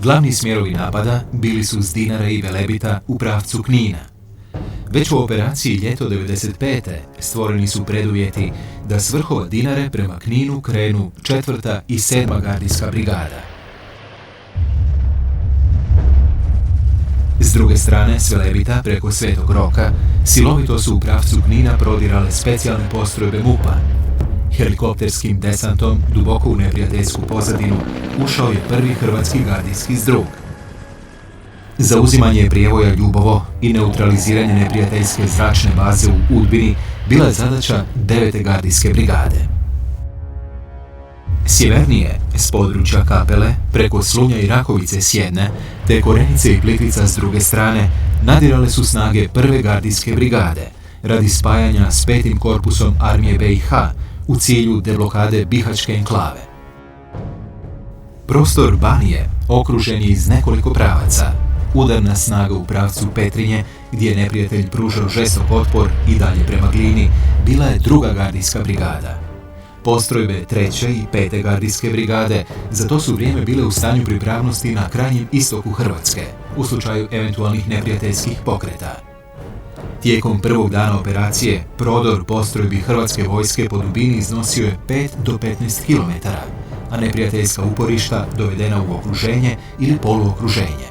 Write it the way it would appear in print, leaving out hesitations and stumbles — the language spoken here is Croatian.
Glavni smjerovi napada bili su s Dinara i Velebita u pravcu Knina. Već u operaciji Ljeto 95. stvoreni su preduvjeti da s vrhova Dinare prema Kninu krenu 4. i 7. gardijska brigada. S druge strane, s Velebita preko Svetog Roka, silovito su u pravcu Knina prodirale specijalne postrojbe MUP-a. Helikopterskim desantom duboko u neprijateljsku pozadinu ušao je 1. hrvatski gardijski zdrug. Zauzimanje prijevoja Ljubovo i neutraliziranje neprijateljske zračne baze u Udbini bila je zadaća 9. gardijske brigade. Sjevernije, s područja Kapele, preko Slunja i Rakovice s jedne, te Korenice i Plitvica s druge strane, nadirale su snage 1. gardijske brigade radi spajanja s 5. korpusom armije BiH u cilju deblokade Bihaćke enklave. Prostor Banije okružen je iz nekoliko pravaca. Udarna snaga u pravcu Petrinje, gdje je neprijatelj pružao žestok otpor i dalje prema Glini, bila je 2. gardijska brigada. Postrojbe 3. i 5. gardijske brigade za to su vrijeme bile u stanju pripravnosti na krajnjem istoku Hrvatske, u slučaju eventualnih neprijateljskih pokreta. Tijekom prvog dana operacije, prodor postrojbi hrvatske vojske po dubini iznosio je 5 do 15 km, a neprijateljska uporišta dovedena u okruženje ili poluokruženje.